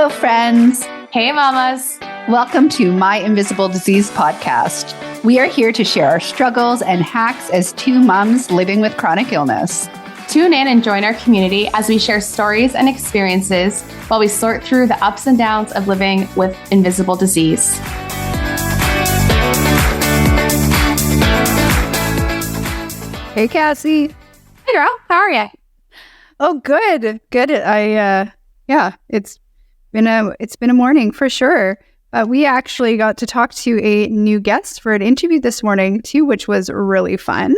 Hello, friends. Hey, mamas. Welcome to My Invisible Disease podcast. We are here to share our struggles and hacks as two moms living with chronic illness. Tune in and join our community as we share stories and experiences while we sort through the ups and downs of living with invisible disease. Hey, Cassie. Hey, girl. How are you? Oh, good. Good. It's been a morning for sure. We actually got to talk to a new guest for an interview this morning too, which was really fun.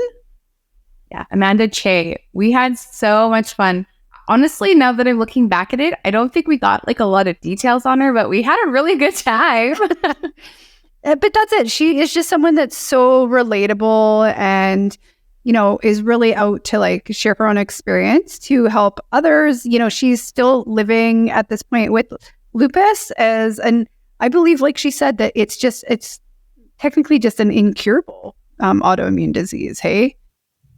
Yeah, Amanda Chay. We had so much fun. Honestly, now that I'm looking back at it, I don't think we got like a lot of details on her, but we had a really good time. But that's it. She is just someone that's so relatable and, you know, is really out to like share her own experience to help others. You know, she's still living at this point with lupus and I believe, like she said, that it's technically just an incurable autoimmune disease. Hey?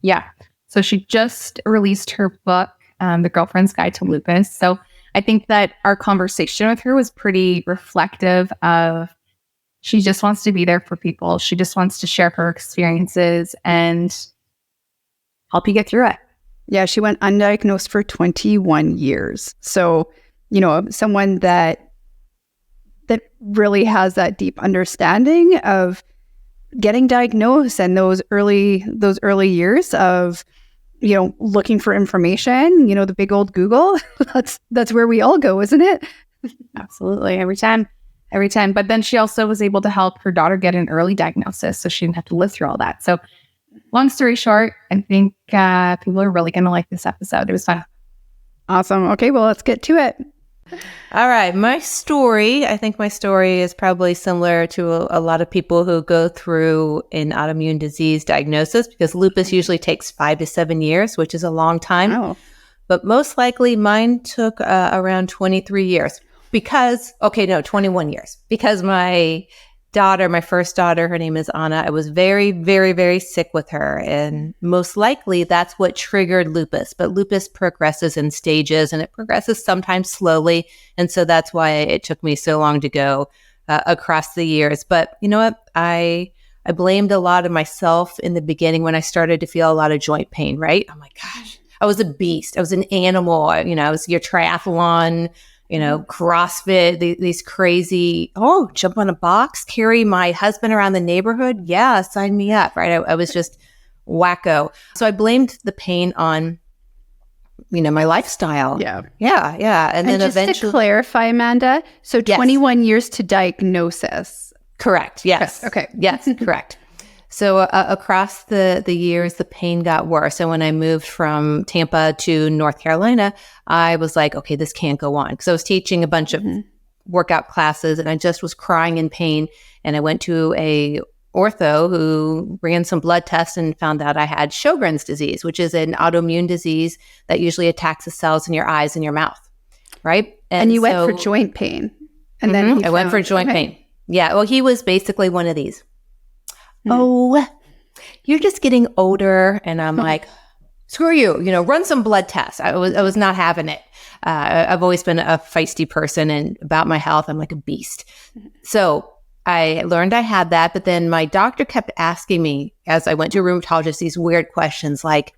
Yeah. So she just released her book, The Girlfriend's Guide to Lupus. So I think that our conversation with her was pretty reflective of she just wants to be there for people. She just wants to share her experiences and help you get through it. Yeah, she went undiagnosed for 21 years. So, you know, someone that really has that deep understanding of getting diagnosed and those early years of, you know, looking for information, you know, the big old Google. That's where we all go, isn't it? Absolutely. Every time. But then she also was able to help her daughter get an early diagnosis, so she didn't have to live through all that. So long story short, I think people are really going to like this episode. It was fun. Awesome. Okay, well, let's get to it. All right. I think my story is probably similar to a lot of people who go through an autoimmune disease diagnosis, because lupus usually takes 5 to 7 years, which is a long time. Oh. But most likely mine took around 23 years 21 years. Because my first daughter, her name is Anna, I was very, very, very sick with her. And most likely that's what triggered lupus. But lupus progresses in stages and it progresses sometimes slowly. And so that's why it took me so long to go across the years. But you know what? I blamed a lot of myself in the beginning when I started to feel a lot of joint pain, right? Oh my gosh, I was a beast. I was an animal. I was your triathlon, CrossFit, these crazy, jump on a box, carry my husband around the neighborhood. Yeah, sign me up, right? I was just wacko. So I blamed the pain on, my lifestyle. Yeah. And then just eventually, to clarify, Amanda, so 21 years to diagnosis. Correct. Yes. Okay. Yes, correct. So across the years, the pain got worse. And when I moved from Tampa to North Carolina, I was like, okay, this can't go on. Because I was teaching a bunch of workout classes and I just was crying in pain. And I went to a ortho who ran some blood tests and found out I had Sjogren's disease, which is an autoimmune disease that usually attacks the cells in your eyes and your mouth, right? And you went for joint pain. And then I went for joint pain. Yeah. Well, he was basically one of these. Oh, you're just getting older. And I'm like, screw you, run some blood tests. I was not having it. I've always been a feisty person, and about my health, I'm like a beast. So I learned I had that, but then my doctor kept asking me as I went to a rheumatologist these weird questions like,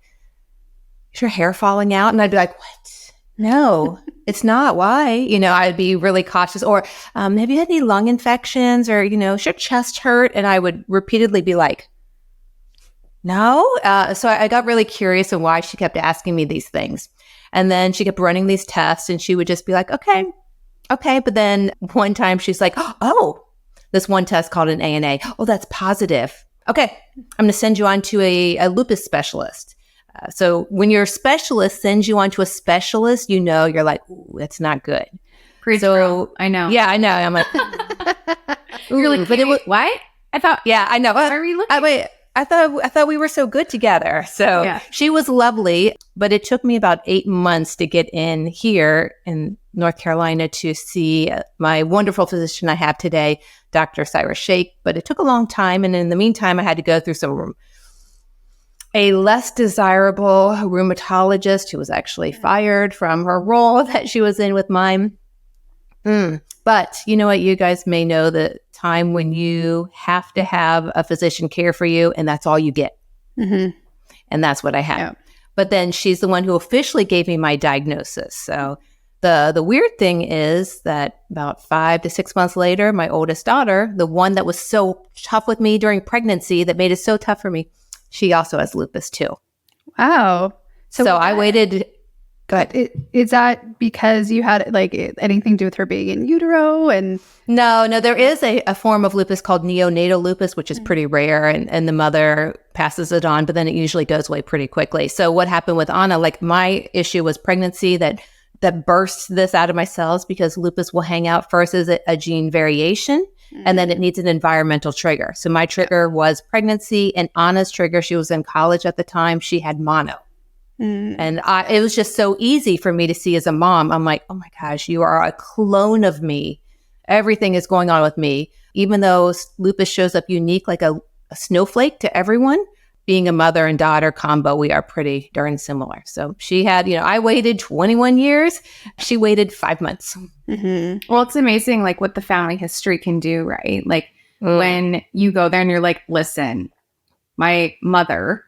is your hair falling out? And I'd be like, what? No, it's not. Why? I'd be really cautious. Or have you had any lung infections? Or, is your chest hurt? And I would repeatedly be like, no. So I got really curious on why she kept asking me these things. And then she kept running these tests and she would just be like, okay. But then one time she's like, oh, this one test called an ANA. Oh, that's positive. Okay, I'm going to send you on to a lupus specialist. So when your specialist sends you on to a specialist, you're like, ooh, that's not good. I know. Yeah, I know. I'm like, you're like, but it was what? I thought. Yeah, I know. Why are we looking? I thought we were so good together. So yeah. She was lovely, but it took me about 8 months to get in here in North Carolina to see my wonderful physician I have today, Dr. Cyrus Shake. But it took a long time, and in the meantime, I had to go through a less desirable rheumatologist who was actually fired from her role that she was in with mine. But you know what? You guys may know the time when you have to have a physician care for you, and that's all you get. And that's what I had. Yeah. But then she's the one who officially gave me my diagnosis. So the weird thing is that about 5 to 6 months later, my oldest daughter, the one that was so tough with me during pregnancy, that made it so tough for me, she also has lupus too. Wow. So I waited. Go ahead. Is that because you had like anything to do with her being in utero? And No, there is a form of lupus called neonatal lupus, which is pretty rare, and the mother passes it on, but then it usually goes away pretty quickly. So what happened with Anna, like my issue was pregnancy that bursts this out of my cells, because lupus will hang out first as a gene variation, and then it needs an environmental trigger. So my trigger was pregnancy, and Anna's trigger, she was in college at the time, she had mono. And it was just so easy for me to see as a mom. I'm like, oh my gosh, you are a clone of me. Everything is going on with me. Even though lupus shows up unique like a snowflake to everyone, being a mother and daughter combo, we are pretty darn similar. So she had, I waited 21 years. She waited 5 months. Well, it's amazing like what the family history can do, right? Like when you go there and you're like, listen, my mother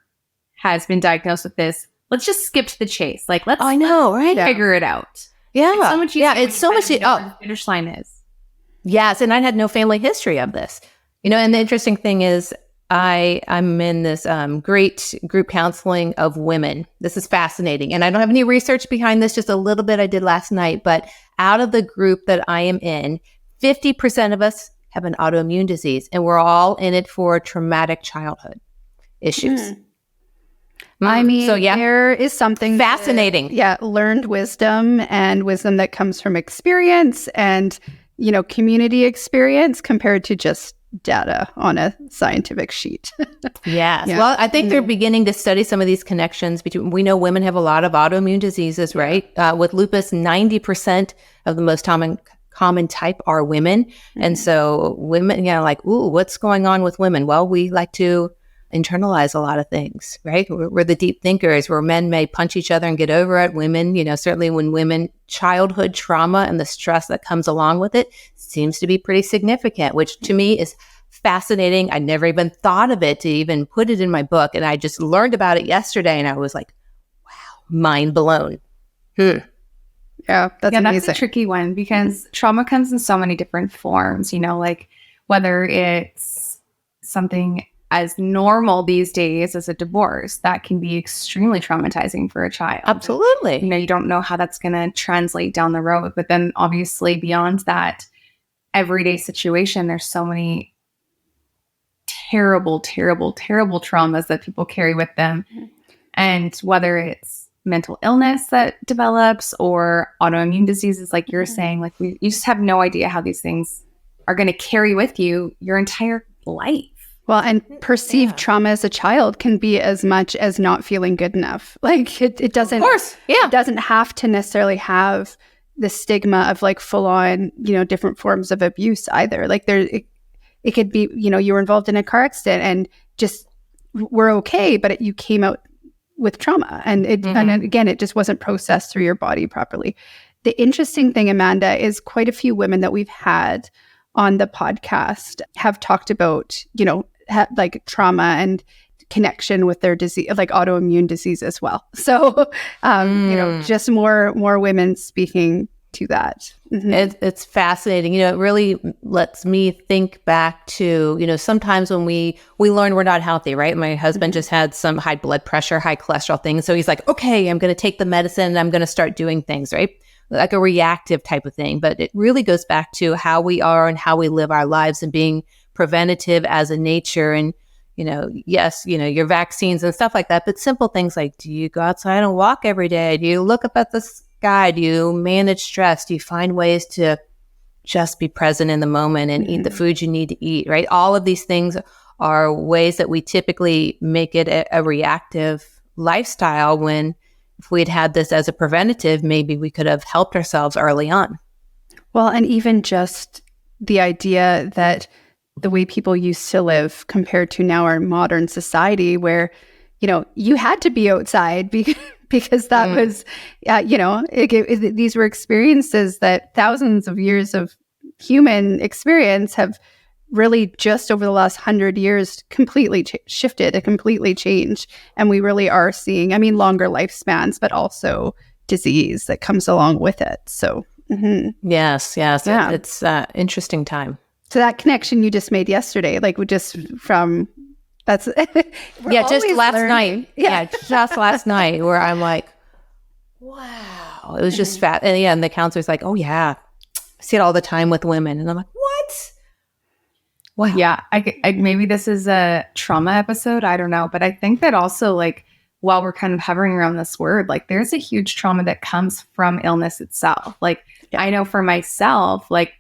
has been diagnosed with this. Let's just skip to the chase. Like, let's figure it out. Yeah. It's so much easier. It's so much. Where the finish line is. Yes. And I had no family history of this, and the interesting thing is I'm in this great group counseling of women. This is fascinating. And I don't have any research behind this, just a little bit I did last night. But out of the group that I am in, 50% of us have an autoimmune disease, and we're all in it for traumatic childhood issues. I mean, so there is something fascinating. Learned wisdom, and wisdom that comes from experience and, community experience compared to just data on a scientific sheet. Yes. Yeah. Well, I think they're beginning to study some of these connections between, we know women have a lot of autoimmune diseases, right? With lupus, 90% of the most common type are women. And so women, like, ooh, what's going on with women? Well, we like to internalize a lot of things, right? We're the deep thinkers, where men may punch each other and get over it. Women, certainly when women, childhood trauma and the stress that comes along with it seems to be pretty significant, which to me is fascinating. I never even thought of it to even put it in my book. And I just learned about it yesterday, and I was like, wow, mind blown. Yeah, that's amazing. That's a tricky one, because trauma comes in so many different forms, like whether it's something as normal these days as a divorce, that can be extremely traumatizing for a child. Absolutely. You don't know how that's going to translate down the road. But then obviously beyond that everyday situation, there's so many terrible, terrible, terrible traumas that people carry with them. And whether it's mental illness that develops or autoimmune diseases, like you're saying, like you just have no idea how these things are going to carry with you your entire life. Well, and perceived trauma as a child can be as much as not feeling good enough. Like it doesn't, of course, it doesn't have to necessarily have the stigma of like full on, different forms of abuse either. Like it could be, you were involved in a car accident and just were okay, but you came out with trauma, and and again, it just wasn't processed through your body properly. The interesting thing, Amanda, is quite a few women that we've had on the podcast have talked about, like trauma and connection with their disease, like autoimmune disease as well. So, just more women speaking to that. It's fascinating. It really lets me think back to, sometimes when we learn we're not healthy, right? My husband just had some high blood pressure, high cholesterol thing. So he's like, okay, I'm going to take the medicine and I'm going to start doing things, right? Like a reactive type of thing. But it really goes back to how we are and how we live our lives, and being preventative as a nature. And, yes, your vaccines and stuff like that, but simple things like, do you go outside and walk every day? Do you look up at the sky? Do you manage stress? Do you find ways to just be present in the moment and eat the food you need to eat, right? All of these things are ways that we typically make it a reactive lifestyle, when if we'd had this as a preventative, maybe we could have helped ourselves early on. Well, and even just the idea that the way people used to live compared to now our modern society, where, you had to be outside because that was, these were experiences that thousands of years of human experience have really just over the last 100 years completely shifted, completely changed. And we really are seeing, longer lifespans, but also disease that comes along with it. So, yes. Yeah. It's interesting time. So that connection you just made yesterday, like just from, that's, just last learning. night. Yeah, just last night where I'm like, wow. It was just fat. And the counselor's like, oh yeah, I see it all the time with women. And I'm like, what? Wow. Yeah, I maybe this is a trauma episode. I don't know. But I think that also, like, while we're kind of hovering around this word, like, there's a huge trauma that comes from illness itself. Like, I know for myself, like,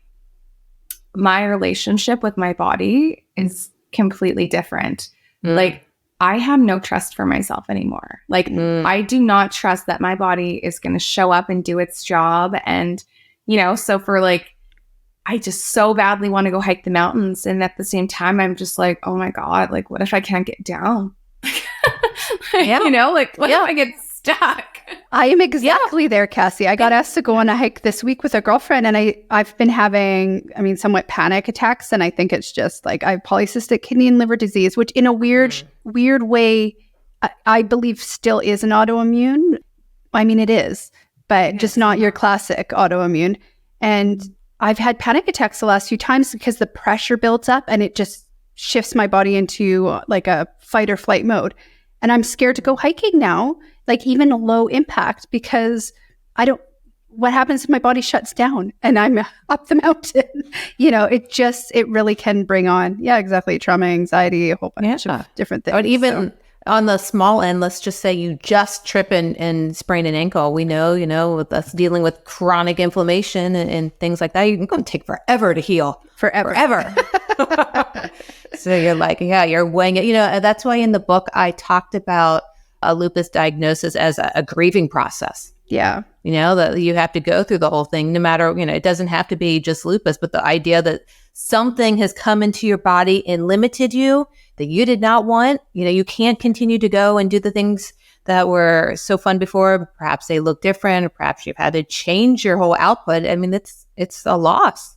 my relationship with my body is completely different. Like, I have no trust for myself anymore. Like, I do not trust that my body is going to show up and do its job. And, so for like, I just so badly want to go hike the mountains. And at the same time, I'm just like, oh my God, like, what if I can't get down? What if I get stuck? I am exactly there, Cassie. I got asked to go on a hike this week with a girlfriend, and I've been having, somewhat panic attacks. And I think it's just like I have polycystic kidney and liver disease, which in a weird way, I believe still is an autoimmune. It is, but just not your classic autoimmune. And I've had panic attacks the last few times because the pressure builds up and it just shifts my body into like a fight or flight mode. And I'm scared to go hiking now, like even a low impact, because what happens if my body shuts down and I'm up the mountain? It really can bring on, exactly, trauma, anxiety, a whole bunch of different things. Or even on the small end, let's just say you just trip and sprain an ankle. We know, with us dealing with chronic inflammation and things like that, you're going to take forever to heal. Forever. So you're like, you're weighing it. That's why in the book I talked about a lupus diagnosis as a grieving process. Yeah. That you have to go through the whole thing, no matter, it doesn't have to be just lupus, but the idea that something has come into your body and limited you that you did not want. You can't continue to go and do the things that were so fun before. Perhaps they look different, or perhaps you've had to change your whole output. It's a loss.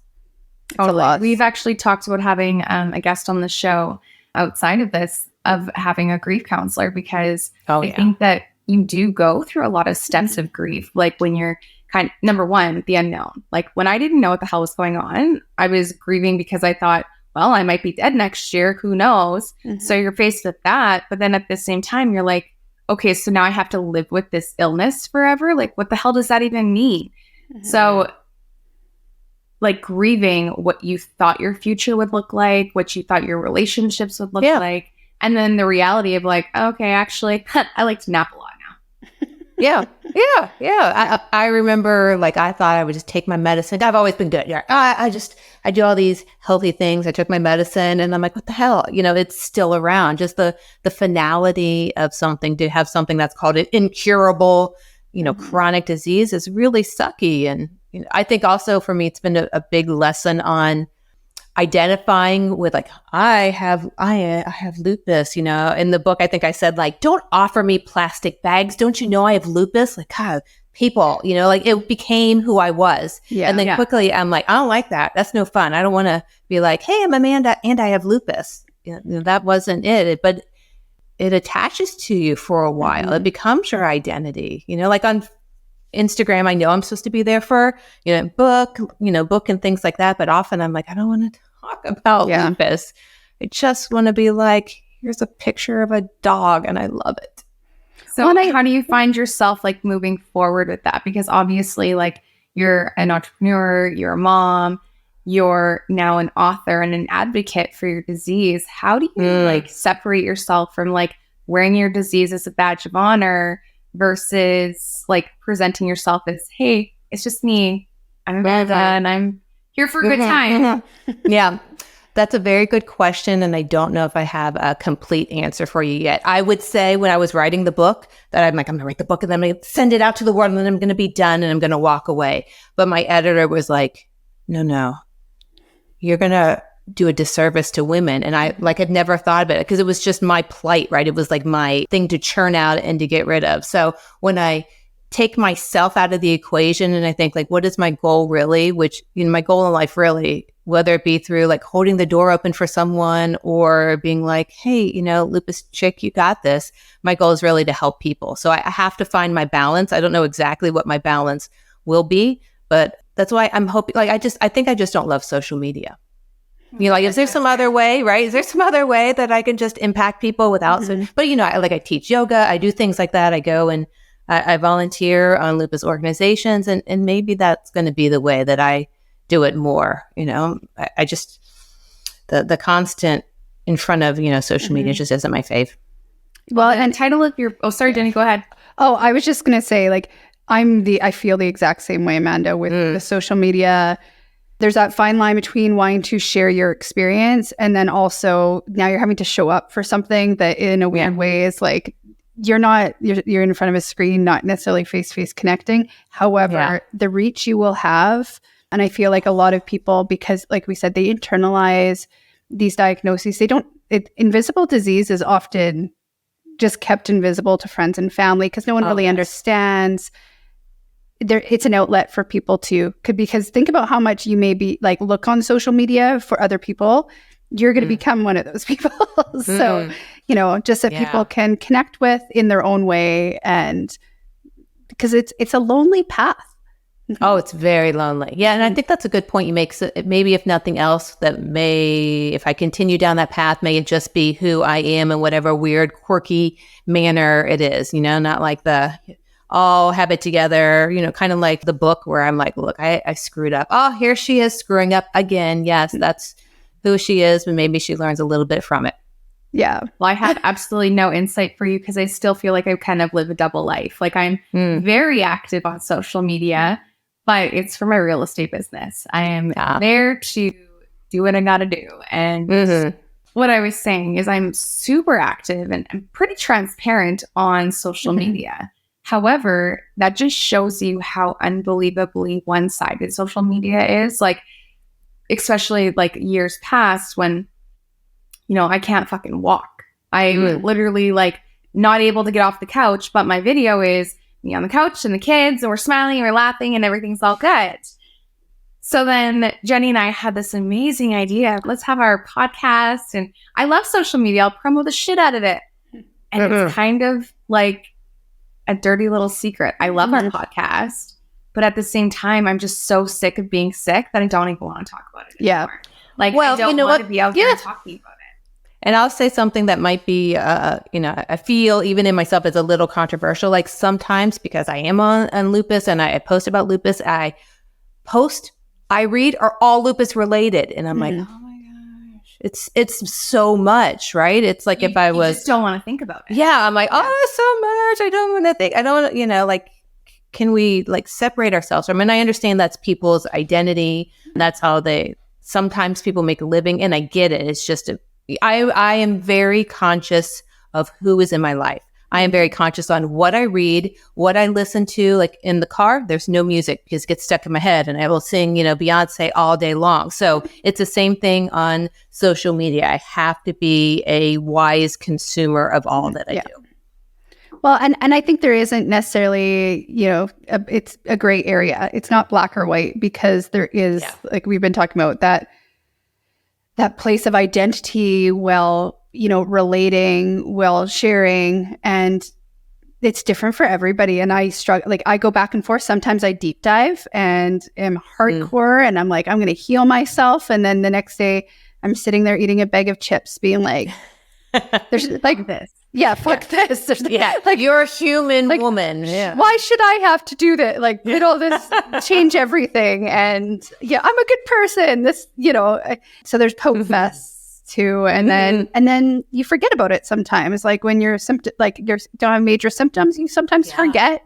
It's a loss. We've actually talked about having a guest on the show outside of this, of having a grief counselor, because I think that you do go through a lot of steps of grief. Like when you're number one, the unknown. Like when I didn't know what the hell was going on, I was grieving because I thought, well, I might be dead next year. Who knows? Mm-hmm. So you're faced with that. But then at the same time, you're like, okay, so now I have to live with this illness forever. Like, what the hell does that even mean? Mm-hmm. So like grieving what you thought your future would look like, what you thought your relationships would look like. And then the reality of like, okay, actually, I like to nap a lot now. Yeah. I remember, like, I thought I would just take my medicine. I've always been good. Yeah. I do all these healthy things. I took my medicine and I'm like, what the hell? It's still around. Just the finality of something, to have something that's called an incurable, chronic disease is really sucky. And I think also for me, it's been a big lesson on identifying with, like, I have lupus. In the book, I think I said, like, don't offer me plastic bags. Don't you know I have lupus? Like, God, people, like, it became who I was. Yeah. And then quickly I'm like, I don't like that. That's no fun. I don't want to be like, hey, I'm Amanda and I have lupus. That wasn't it. But it attaches to you for a while. Mm-hmm. It becomes your identity. Like on Instagram, I know I'm supposed to be there for, book and things like that. But often I'm like, I don't want to talk about lupus. I just want to be like, here's a picture of a dog and I love it. So how do you find yourself like moving forward with that? Because obviously, like, you're an entrepreneur, you're a mom, you're now an author and an advocate for your disease. How do you like separate yourself from like wearing your disease as a badge of honor versus like presenting yourself as, hey, it's just me. I'm Amanda and I'm here for a good time. Yeah, that's a very good question. And I don't know if I have a complete answer for you yet. I would say when I was writing the book that I'm like, I'm going to write the book and then I'm going to send it out to the world and then I'm going to be done and I'm going to walk away. But my editor was like, no, you're going to do a disservice to women. And I had never thought about it because it was just my plight, right? It was like my thing to churn out and to get rid of. So when I take myself out of the equation and I think like, what is my goal really? Which, my goal in life really, whether it be through like holding the door open for someone or being like, hey, Lupus chick, you got this. My goal is really to help people. So I have to find my balance. I don't know exactly what my balance will be, but that's why I'm hoping, I think I just don't love social media. Is there some other way, right? Is there some other way that I can just impact people without, but I teach yoga. I do things like that. I go and I volunteer on lupus organizations, and maybe that's going to be the way that I do it more. I just, the constant in front of, social media just isn't my fave. Well, and title of your, sorry, Jenny, go ahead. Oh, I was just going to say, I feel the exact same way, Amanda, with the social media. There's that fine line between wanting to share your experience and then also now you're having to show up for something that in a weird way is like, you're in front of a screen, not necessarily face-to-face connecting. However, the reach you will have, and I feel like a lot of people, because like we said, they internalize these diagnoses. Invisible disease is often just kept invisible to friends and family because no one really understands. It's an outlet for people because think about how much you may be look on social media for other people. You're going to become one of those people. So, just that people can connect with in their own way, and because it's a lonely path. Oh, it's very lonely. Yeah. And I think that's a good point you make. So maybe if nothing else, if I continue down that path, may it just be who I am in whatever weird, quirky manner it is, not like all have it together, kind of like the book where I'm like, look, I screwed up. Oh, here she is screwing up again. Yes, that's who she is, but maybe she learns a little bit from it. Yeah. Well, I have absolutely no insight for you because I still feel like I kind of live a double life. I'm very active on social media, but it's for my real estate business. I am there to do what I got to do. And what I was saying is I'm super active and I'm pretty transparent on social media. However, that just shows you how unbelievably one-sided social media is. Especially years past when, I can't fucking walk. I'm literally not able to get off the couch, but my video is me on the couch and the kids and we're smiling and we're laughing and everything's all good. So then Jenny and I had this amazing idea. Let's have our podcast. And I love social media. I'll promote the shit out of it. And it's kind of like a dirty little secret. I love our podcast. But at the same time, I'm just so sick of being sick that I don't even want to talk about it anymore. I don't want to be out there talking about it. And I'll say something that might be, I feel even in myself is a little controversial. Sometimes because I am on lupus and I post about lupus, I read are all lupus related. And I'm like, oh my gosh, it's so much, right? It's like you just don't want to think about it. Yeah. I'm like, oh, so much. I don't want to think. I don't want to, can we separate ourselves from? And I understand that's people's identity. And that's how sometimes people make a living. And I get it. It's just, I am very conscious of who is in my life. I am very conscious on what I read, what I listen to. In the car, there's no music because it gets stuck in my head and I will sing, Beyonce all day long. So it's the same thing on social media. I have to be a wise consumer of all that I do. Well, and I think there isn't necessarily, it's a gray area. It's not black or white because there is, like we've been talking about, that place of identity while, relating, while sharing, and it's different for everybody. And I struggle, I go back and forth. Sometimes I deep dive and am hardcore and I'm like, I'm going to heal myself. And then the next day I'm sitting there eating a bag of chips being like, there's this. Yeah, fuck this. You're a human woman. Yeah. Why should I have to do that? All this change everything. And I'm a good person. This, so there's poke fests too. And then you forget about it sometimes. When you're you don't have major symptoms, you sometimes forget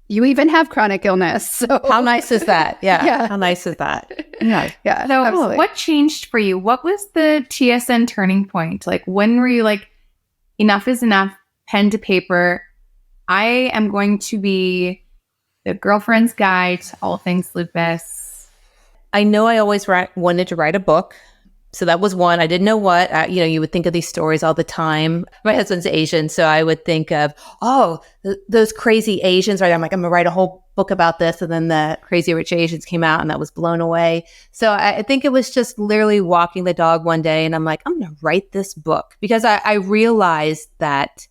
you even have chronic illness. So how nice is that? Yeah. How nice is that? Yeah. So absolutely. What changed for you? What was the TSN turning point? When were you enough is enough, pen to paper. I am going to be the girlfriend's guide to all things lupus. I know I always wanted to write a book. So that was one. I didn't know what. You would think of these stories all the time. My husband's Asian, so I would think of, those crazy Asians, right? I'm like, I'm going to write a whole book about this. And then the Crazy Rich Asians came out and that was blown away. So I think it was just literally walking the dog one day and I'm like, I'm going to write this book because I realized that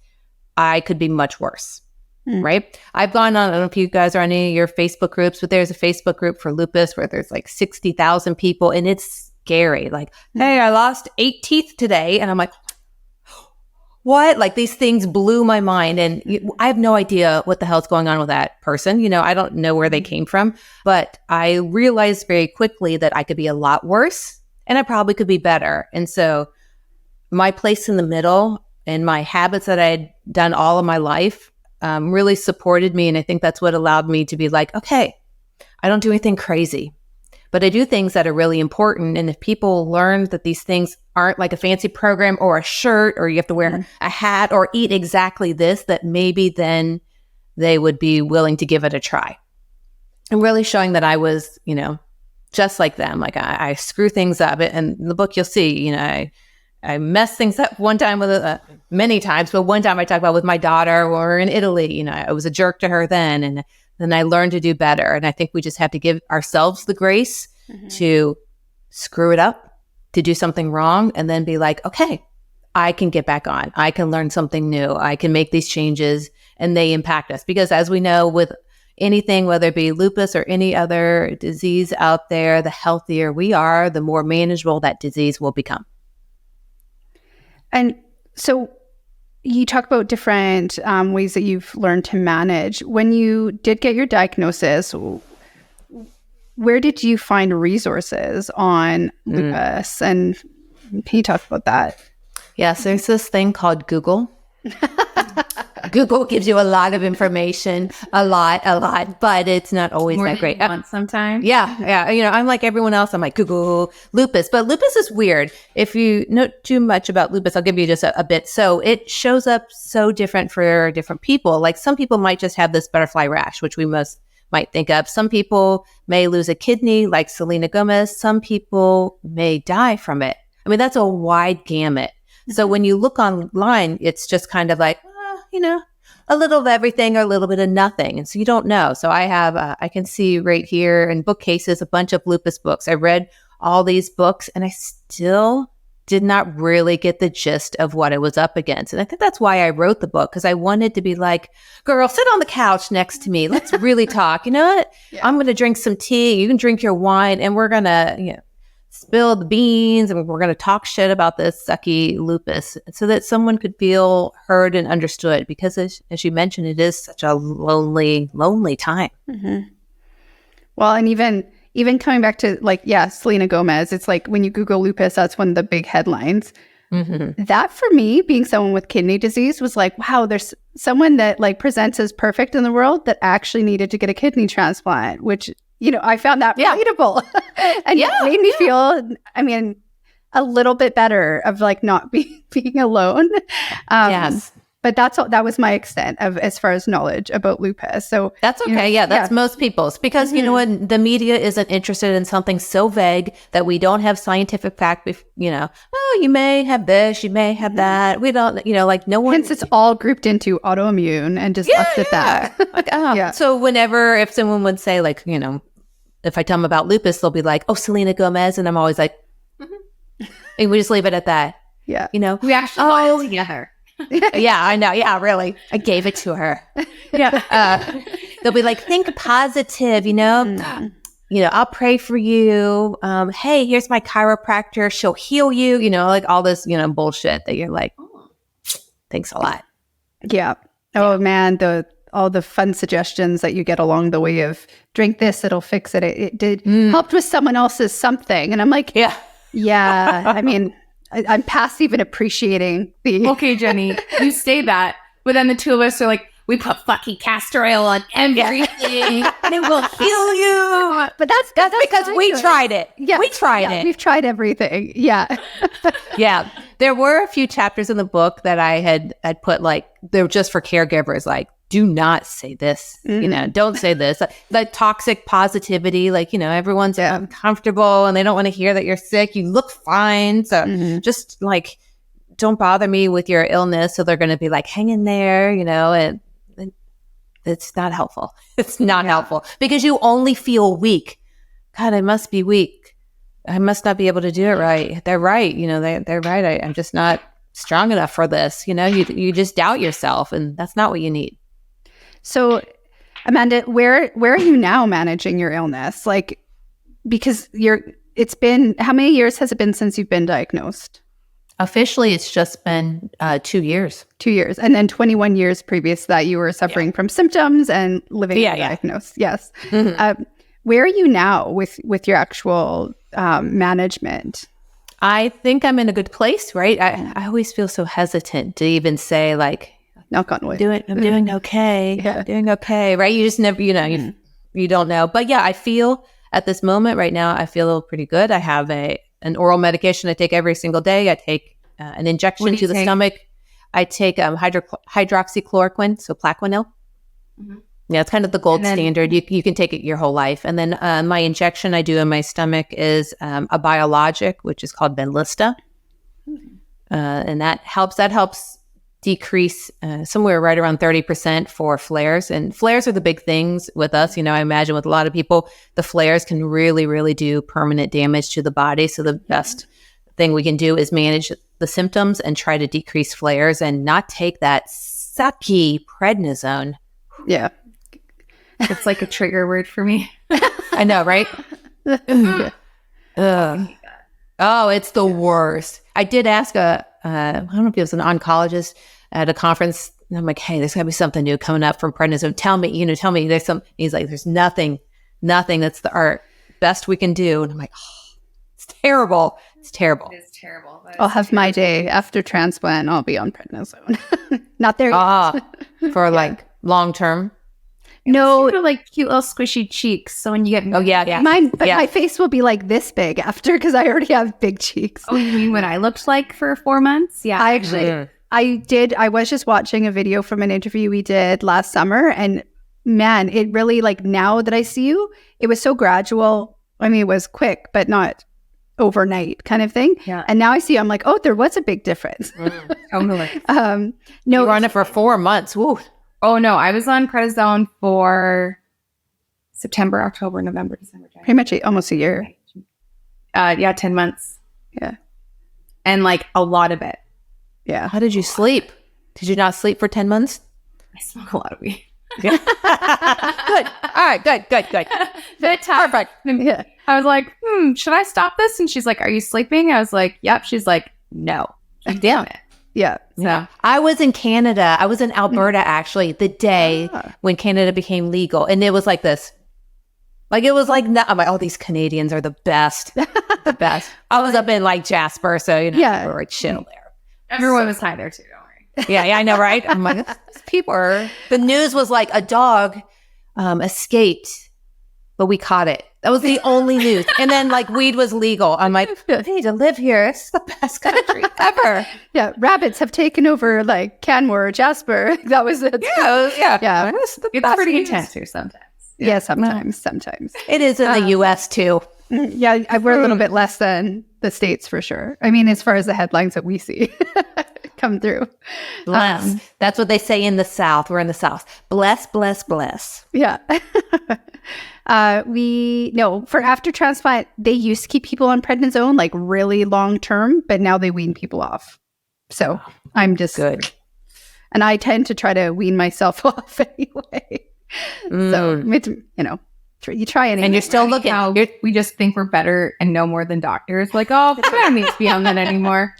I could be much worse. Right? I've gone on, I don't know if you guys are on any of your Facebook groups, but there's a Facebook group for lupus where there's like 60,000 people and it's scary. Like, hey, I lost 8 teeth today. And I'm like, what? Like these things blew my mind. And I have no idea what the hell's going on with that person. I don't know where they came from, but I realized very quickly that I could be a lot worse and I probably could be better. And so my place in the middle and my habits that I had done all of my life really supported me. And I think that's what allowed me to be like, okay, I don't do anything crazy, but I do things that are really important. And if people learn that these things aren't like a fancy program or a shirt, or you have to wear a hat or eat exactly this, that maybe then they would be willing to give it a try. And really showing that I was, just like them. Like I screw things up. And in the book, you'll see, I messed things up one time with many times, but one time I talked about with my daughter when we were in Italy. I was a jerk to her then, and then I learned to do better. And I think we just have to give ourselves the grace to screw it up, to do something wrong, and then be like, okay, I can get back on. I can learn something new. I can make these changes, and they impact us. Because as we know, with anything, whether it be lupus or any other disease out there, the healthier we are, the more manageable that disease will become. And so you talk about different ways that you've learned to manage. When you did get your diagnosis, where did you find resources on lupus? And can you talk about that? Yes, there's this thing called Google. Google gives you a lot of information, a lot, but it's not always More that great. Sometimes. Yeah. I'm like everyone else. I'm like, Google lupus. But lupus is weird. If you know too much about lupus, I'll give you just a bit. So it shows up so different for different people. Like some people might just have this butterfly rash, which we most might think of. Some people may lose a kidney, like Selena Gomez. Some people may die from it. I mean, that's a wide gamut. So when you look online, it's just kind of like, a little of everything or a little bit of nothing. And so you don't know. So I have, I can see right here in bookcases, a bunch of lupus books. I read all these books and I still did not really get the gist of what I was up against. And I think that's why I wrote the book, because I wanted to be like, girl, sit on the couch next to me. Let's really talk. You know what? Yeah. I'm going to drink some tea. You can drink your wine and we're going to, spill the beans and we're going to talk shit about this sucky lupus so that someone could feel heard and understood, because as you mentioned, it is such a lonely time. Well, and even coming back to Selena Gomez, it's like when you Google lupus, that's one of the big headlines. That for me, being someone with kidney disease, was like, wow, there's someone that like presents as perfect in the world that actually needed to get a kidney transplant, which I found that relatable. And it made me feel, a little bit better of like not being alone. Yes. But that was my extent of as far as knowledge about lupus. So that's okay. That's most people's, because you know what, the media isn't interested in something so vague that we don't have scientific fact. You may have this, you may have that. We don't, like no one. Hence, it's all grouped into autoimmune and just left at that. So whenever, if someone would say like, if I tell them about lupus, they'll be like, oh, Selena Gomez. And I'm always like, and we just leave it at that. Yeah. We actually got it together. Yeah, I know. Yeah, really. I gave it to her. They'll be like, think positive, I'll pray for you. Hey, here's my chiropractor. She'll heal you, like all this, bullshit that you're like, thanks a lot. Yeah. Oh man, all the fun suggestions that you get along the way of drink this, it'll fix it. It did helped with someone else's something. And I'm like, I'm past even appreciating the... Okay, Jenny, you say that, but then the two of us are like, we put fucking castor oil on everything and it will heal you. But that's because we tried it. Yeah, we tried it. We've tried everything. Yeah. There were a few chapters in the book that I had put like, they were just for caregivers, like, do not say this, don't say this. The toxic positivity, like, everyone's uncomfortable and they don't want to hear that you're sick. You look fine. So just like, don't bother me with your illness. So they're going to be like, hang in there, and it's not helpful. It's not helpful because you only feel weak. God, I must be weak. I must not be able to do it right. They're right. They're right. I'm just not strong enough for this. You just doubt yourself, and that's not what you need. So, Amanda, where are you now managing your illness? Like, because it's been, how many years has it been since you've been diagnosed? Officially, it's just been 2 years. 2 years. And then 21 years previous to that, you were suffering from symptoms and living undiagnosed. Yes. Where are you now with your actual management? I think I'm in a good place, right? I always feel so hesitant to even say, like, knock on wood. I'm doing okay. Yeah. I'm doing okay, right? You just never, you don't know. But yeah, I feel at this moment right now, I feel pretty good. I have an oral medication I take every single day. I take an injection to the stomach. I take hydroxychloroquine, so Plaquenil. Yeah, it's kind of the gold standard. You can take it your whole life. And then my injection I do in my stomach is a biologic, which is called Benlysta. And that helps decrease somewhere right around 30% for flares. And flares are the big things with us. I imagine with a lot of people, the flares can really, really do permanent damage to the body. So the best thing we can do is manage the symptoms and try to decrease flares and not take that sucky prednisone. Yeah. It's like a trigger word for me. I know, right? Oh, it's the worst. I did ask I don't know if it was an oncologist at a conference. And I'm like, hey, there's got to be something new coming up from prednisone. Tell me there's some. He's like, there's nothing. That's our best we can do. And I'm like, oh, it's terrible. It's terrible. It is terrible. I'll have my day after transplant. I'll be on prednisone. Not there yet. For like long term. No, like cute little squishy cheeks. So when you get my face will be like this big after because I already have big cheeks. Oh, you mean what I looked like for 4 months? Yeah, I actually I was just watching a video from an interview we did last summer, and man, it really, like, now that I see you, it was so gradual. I mean, it was quick, but not overnight kind of thing. Yeah. And now I see, I'm like, oh, there was a big difference. Totally. No, you were on it for 4 months. Woo. Oh, no. I was on prednisone for September, October, November, December, January. Pretty much almost a year. 10 months. Yeah. And like a lot of it. Yeah. How did you sleep? Did you not sleep for 10 months? I smoke a lot of weed. Good. All right. Good. Good time. Perfect. Yeah. I was like, should I stop this? And she's like, are you sleeping? I was like, yep. She's like, no. Damn it. Yeah. So I was in Canada. I was in Alberta, actually, the day when Canada became legal. And it was like this. Like, it was like, I'm like, oh, these Canadians are the best. The best. I was up in like Jasper. So, we were like chill there. Everyone was high there too. Don't worry. Yeah, I know, right? I'm like, these people are. The news was like a dog escaped, but we caught it. That was the only news. And then like weed was legal. I'm like, I need to live here. It's the best country ever. Yeah, rabbits have taken over like Canmore or Jasper. That was it. Yeah. It's pretty intense here sometimes. Yeah, sometimes. It is in the U.S. too. Yeah, we're a little bit less than the States for sure. I mean, as far as the headlines that we see come through. Bless. That's what they say in the South. We're in the South. Bless, bless, bless. Yeah. For after transplant, they used to keep people on prednisone like really long term, but now they wean people off. So I'm just good. And I tend to try to wean myself off anyway. So it's, you try anything. And you're still looking. We just think we're better and know more than doctors. Like, oh, I don't need to be on that anymore.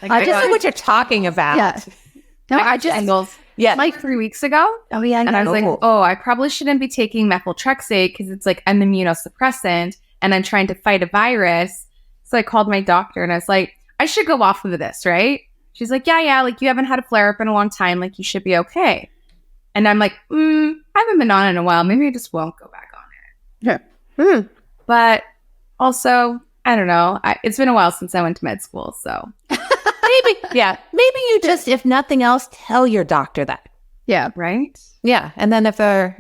Like, I just know what you're talking about. Yeah. No, I just angles. Yeah. Like 3 weeks ago. Oh, yeah. And I was like, I probably shouldn't be taking methotrexate because it's like an immunosuppressant and I'm trying to fight a virus. So I called my doctor and I was like, I should go off of this, right? She's like, yeah. Like, you haven't had a flare up in a long time. Like, you should be okay. And I'm like, I haven't been on it in a while. Maybe I just won't go back on it. Yeah. But also, I don't know. It's been a while since I went to med school, so maybe you just, if nothing else, tell your doctor that. Yeah. Right? Yeah. And then if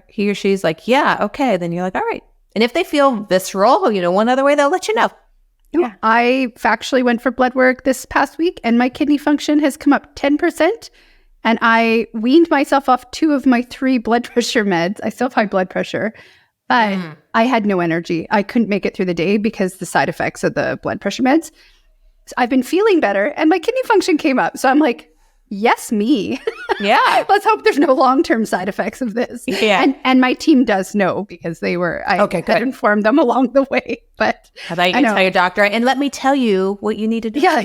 he or she's like, yeah, okay, then you're like, all right. And if they feel visceral, one other way, they'll let you know. Yeah. I factually went for blood work this past week and my kidney function has come up 10%. And I weaned myself off 2 of my 3 blood pressure meds. I still have high blood pressure, but I had no energy. I couldn't make it through the day because the side effects of the blood pressure meds. So I've been feeling better and my kidney function came up. So I'm like, yes, me. Yeah. Let's hope there's no long-term side effects of this. Yeah. And my team does know because I had informed them along the way. But I thought you could tell your doctor, and let me tell you what you need to do. Yeah.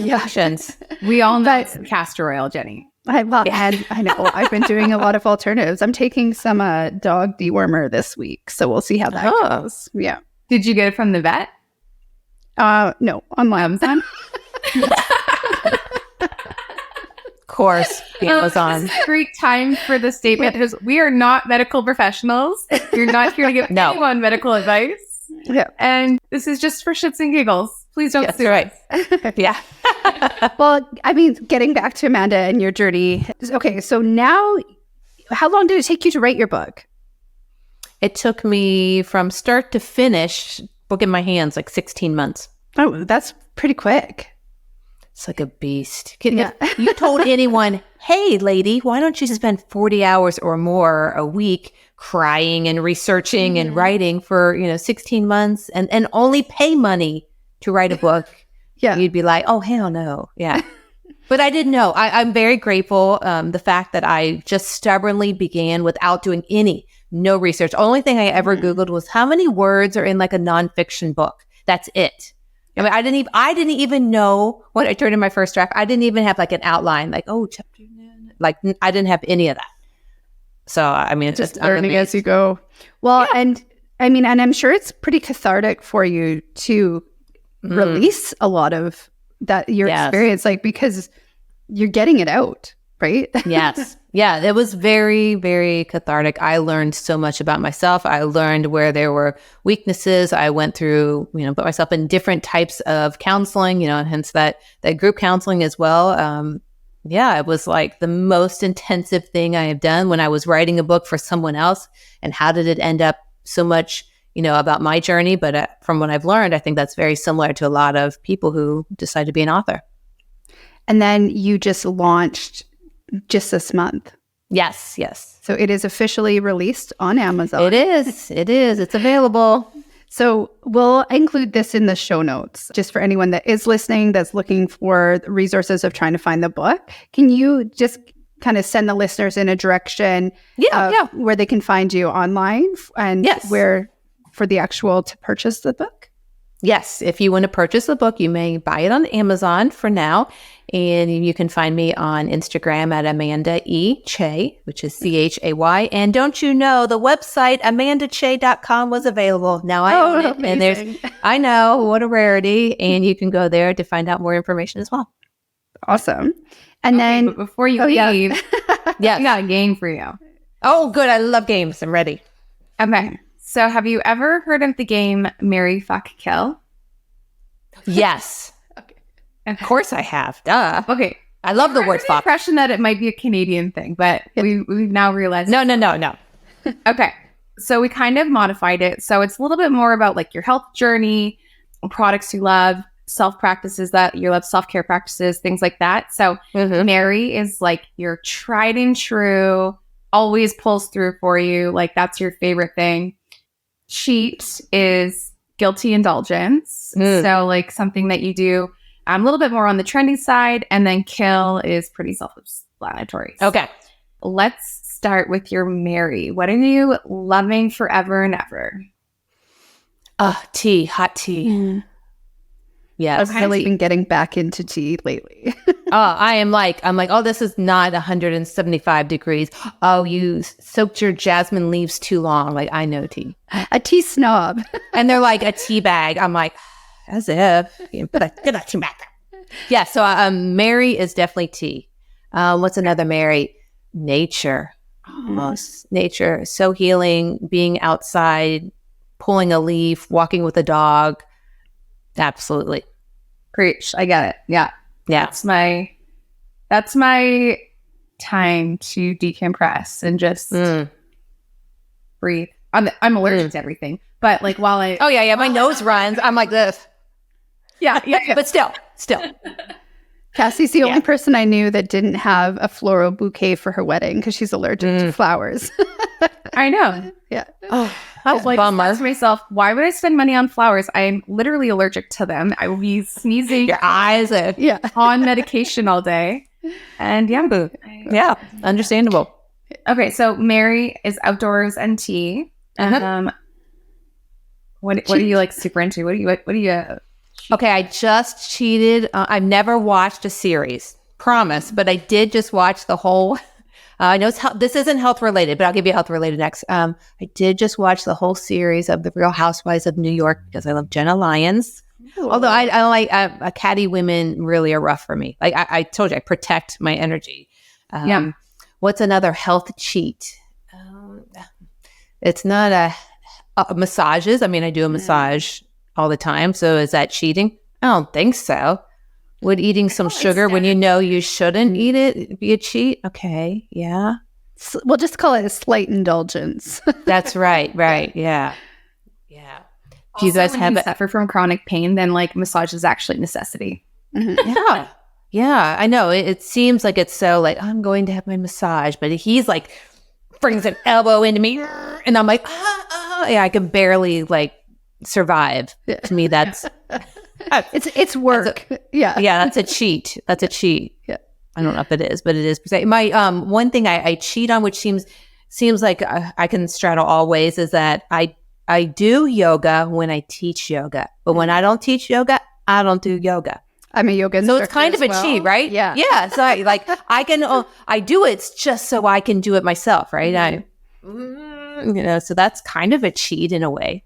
We all know castor oil, Jenny. I know. I've been doing a lot of alternatives. I'm taking some dog dewormer this week. So we'll see how that goes. Yeah. Did you get it from the vet? No, online. Of course, Amazon. This is a great time for the statement because we are not medical professionals. You're not here to give anyone medical advice. Yeah. And this is just for shits and giggles. Please don't sue us. Yeah. Well, I mean, getting back to Amanda and your journey. Okay, so now, how long did it take you to write your book? It took me from start to finish, book in my hands, like 16 months. Oh, that's pretty quick. It's like a beast. If you told anyone, hey, lady, why don't you spend 40 hours or more a week crying and researching and writing for, 16 months and only pay money to write a book? Yeah. You'd be like, oh, hell no. Yeah. But I didn't know. I'm very grateful. The fact that I just stubbornly began without doing no research. Only thing I ever Googled was how many words are in like a nonfiction book. That's it. I mean, I didn't even know when I turned in my first draft. I didn't even have like an outline, like, chapter, like I didn't have any of that. So, I mean, it's just learning as you go. Well, and I mean, and I'm sure it's pretty cathartic for you to release a lot of that, your experience, like, because you're getting it out, right? Yes. Yeah, it was very, very cathartic. I learned so much about myself. I learned where there were weaknesses. I went through, put myself in different types of counseling, and hence that group counseling as well. It was like the most intensive thing I have done when I was writing a book for someone else. And how did it end up so much, about my journey? But from what I've learned, I think that's very similar to a lot of people who decide to be an author. And then you just launched just this month. Yes. So it is officially released on Amazon. It is. It's available. So we'll include this in the show notes, just for anyone that is listening, that's looking for resources of trying to find the book. Can you just kind of send the listeners in a direction where they can find you online and where for the actual to purchase the book? Yes. If you want to purchase the book, you may buy it on Amazon for now. And you can find me on Instagram at Amanda E. Chay, which is Chay. And don't you know, the website amandachay.com was available. Now I own it. Amazing. And I know, what a rarity. And you can go there to find out more information as well. Awesome. And then but before you leave, I got a game for you. Oh, good. I love games. I'm ready. Okay. So have you ever heard of the game Marry, Fuck, Kill? Yes. Of course I have. Duh. Okay. I love the word fuck. Impression that it might be a Canadian thing, but we've now realized. No. Okay. So we kind of modified it. So it's a little bit more about like your health journey, products you love, self-practices that you love, self-care practices, things like that. So Marry is like your tried and true, always pulls through for you. Like that's your favorite thing. Cheat is guilty indulgence. So like something that you do a little bit more on the trendy side, and then kill is pretty self-explanatory. Okay. Let's start with your Marry. What are you loving forever and ever? Tea, hot tea. Yes. I've really been getting back into tea lately. I'm like, this is not 175 degrees. Oh, you soaked your jasmine leaves too long. Like, I know tea. A tea snob. And they're like a tea bag. I'm like, as if. Get that tea back. Yeah, so Marry is definitely tea. What's another Marry? Nature. Nature. So healing, being outside, pulling a leaf, walking with a dog. Absolutely. Preach. I get it. Yeah. Yeah. That's my time to decompress and just breathe. I'm allergic to everything, but like while I my nose runs. I'm like this. Yeah. But still. Cassie's the only person I knew that didn't have a floral bouquet for her wedding because she's allergic to flowers. I know. Yeah. Oh, I was like, bummer. to myself, why would I spend money on flowers? I'm literally allergic to them. I will be sneezing Your eyes. on medication all day. And Yeah, understandable. Okay, so Mary is outdoors and tea. What are you like super into? What do you Okay, I just cheated. I've never watched a series, promise, but I did just watch the whole. I know this isn't health related, but I'll give you health related next. I did just watch the whole series of The Real Housewives of New York because I love Jenna Lyons. Ooh. Although I like catty women really are rough for me. Like I told you, I protect my energy. What's another health cheat? It's not a massages. I mean, I do a massage all the time. So is that cheating? I don't think so. Would eating some sugar when you know you shouldn't eat it be a cheat? Okay, yeah. We'll just call it a slight indulgence. That's right. Yeah. Do you guys have suffer from chronic pain? Then like massage is actually a necessity. Mm-hmm. Yeah. I know. It seems like it's so like I'm going to have my massage, but he's like brings an elbow into me, and I'm like, yeah, I can barely like survive. To me, that's. It's work. Yeah, that's a cheat. Yeah, I don't know if it is, but it is. My one thing I cheat on, which seems like I can straddle all ways, is that I do yoga when I teach yoga, but when I don't teach yoga, I don't do yoga. I'm a yoga instructor. So it's kind of a cheat, right? Yeah. So I can I do it just so I can do it myself, right? So that's kind of a cheat in a way.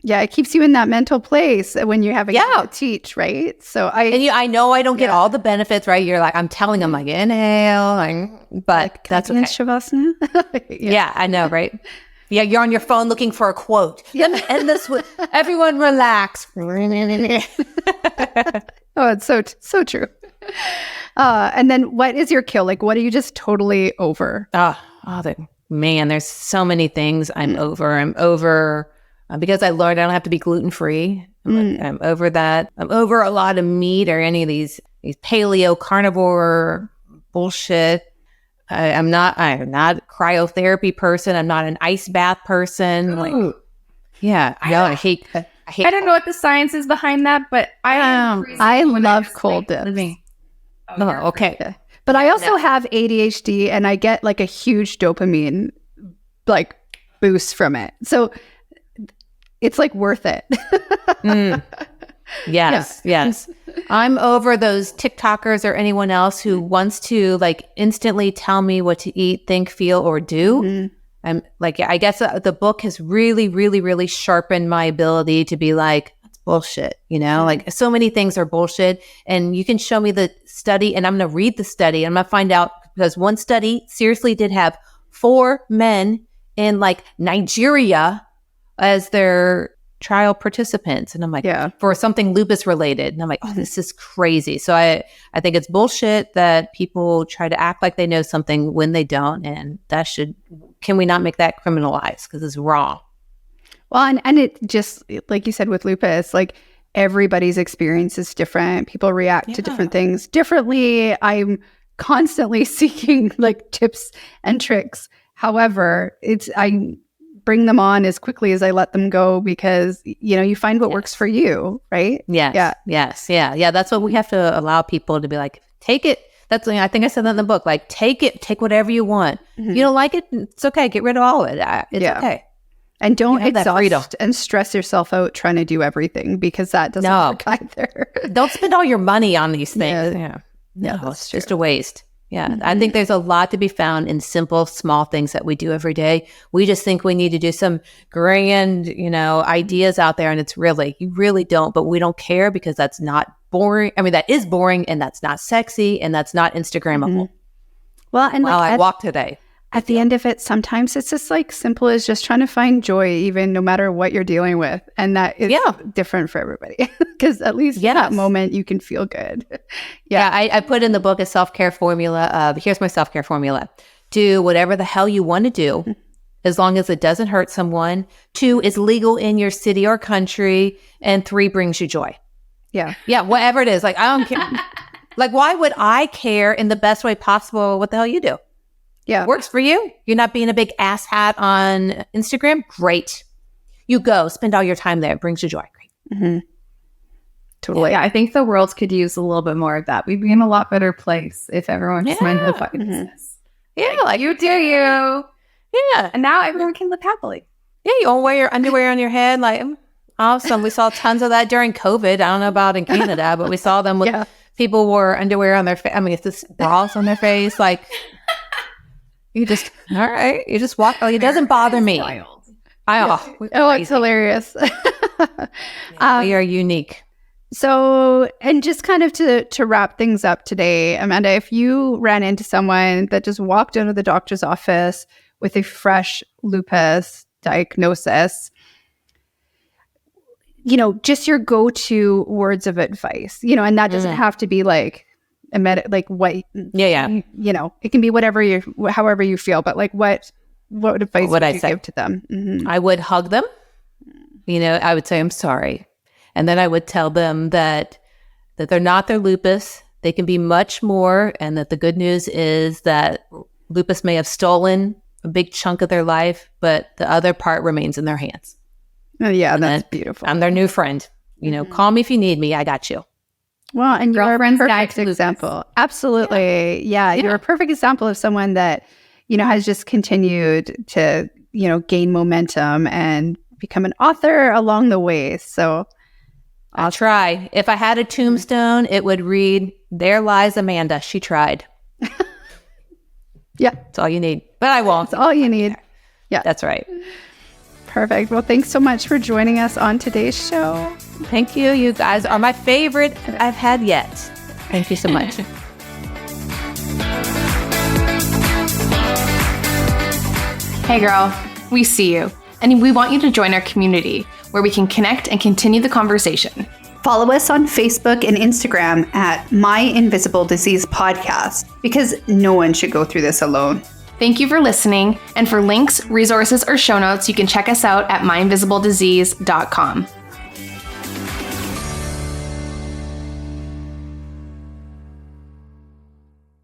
Yeah, it keeps you in that mental place when you have a teach, right? So I know I don't get all the benefits, right? You're like, I'm telling them like inhale, but that's okay. Shavasana. Yeah, I know, right? Yeah, you're on your phone looking for a quote. Let me end this with everyone relax. Oh, it's so true. And then what is your kill? Like, what are you just totally over? There's so many things I'm over. Because I learned I don't have to be gluten-free. I'm over that. I'm over a lot of meat or any of these paleo carnivore bullshit. I'm not a cryotherapy person. I'm not an ice bath person. I hate. I don't know what the science is behind that, but I love cold dips. Okay. But I also have ADHD, and I get like a huge dopamine like boost from it. So it's like worth it. Yes. I'm over those TikTokers or anyone else who wants to like instantly tell me what to eat, think, feel, or do. Mm-hmm. I'm like, I guess the book has really, really, really sharpened my ability to be like, that's bullshit. Like so many things are bullshit. And you can show me the study, and I'm going to read the study. And I'm going to find out, because one study seriously did have 4 men in like Nigeria as their trial participants. And I'm like, for something lupus related. And I'm like, this is crazy. So I think it's bullshit that people try to act like they know something when they don't. And can we not make that criminalized? Because it's wrong. Well, and it just, like you said with lupus, like everybody's experience is different. People react to different things differently. I'm constantly seeking like tips and tricks. However, I bring them on as quickly as I let them go, because you find what works for you, right? Yes. That's what we have to allow people to be like, take it. That's, I think I said that in the book, like take whatever you want. Mm-hmm. You don't like it, it's okay. Get rid of all of it. It's okay. And don't exhaust and stress yourself out trying to do everything, because that doesn't work either. Don't spend all your money on these things. No, it's just a waste. Yeah, mm-hmm. I think there's a lot to be found in simple, small things that we do every day. We just think we need to do some grand, ideas out there, and you really don't. But we don't care, because that's not boring. I mean, that is boring, and that's not sexy, and that's not Instagrammable. Mm-hmm. Well, and I walked today. at the end of it, sometimes it's just like simple as just trying to find joy, even no matter what you're dealing with. And that is different for everybody because at least in that moment you can feel good. I put in the book a self-care formula of, here's my self-care formula. Do whatever the hell you want to do as long as it doesn't hurt someone. 2 is legal in your city or country. And 3 brings you joy. Yeah. Yeah, whatever it is. Like, I don't care. Like, why would I care in the best way possible what the hell you do? Yeah. Works for you. You're not being a big ass hat on Instagram. Great. You go. Spend all your time there. It brings you joy. Great. Mm-hmm. Totally. Yeah, I think the world could use a little bit more of that. We'd be in a lot better place if everyone just minded the fucking business. Yeah, like you do you. Yeah. And now everyone can live happily. Yeah, you don't wear your underwear on your head. Like, awesome. We saw tons of that during COVID. I don't know about in Canada, but we saw them with people wore underwear on their face. I mean, it's just bras on their face. Like, you just, all right. You just walk. Like, it doesn't bother me. It's hilarious. We are unique. So, and just kind of to wrap things up today, Amanda, if you ran into someone that just walked out of the doctor's office with a fresh lupus diagnosis, you know, just your go-to words of advice, you know, and that doesn't have to be like you know, it can be however you feel, but like what advice would you give to them? Mm-hmm. I would hug them. You know, I would say, I'm sorry. And then I would tell them that they're not their lupus. They can be much more. And that the good news is that lupus may have stolen a big chunk of their life, but the other part remains in their hands. Oh, yeah, that's beautiful. I'm their new friend. You know, call me if you need me. I got you. Well, and you're a perfect example. Absolutely. Yeah, you're a perfect example of someone that, you know, has just continued to, you know, gain momentum and become an author along the way. So I'll try. If I had a tombstone, it would read, "There lies Amanda. She tried." Yeah. That's all you need. But I won't. That's all you need. Yeah. That's right. Perfect. Well, thanks so much for joining us on today's show. Thank you. You guys are my favorite I've had yet. Thank you so much. Hey girl, we see you. And we want you to join our community where we can connect and continue the conversation. Follow us on Facebook and Instagram at My Invisible Disease Podcast, because no one should go through this alone. Thank you for listening. And for links, resources, or show notes, you can check us out at myinvisibledisease.com.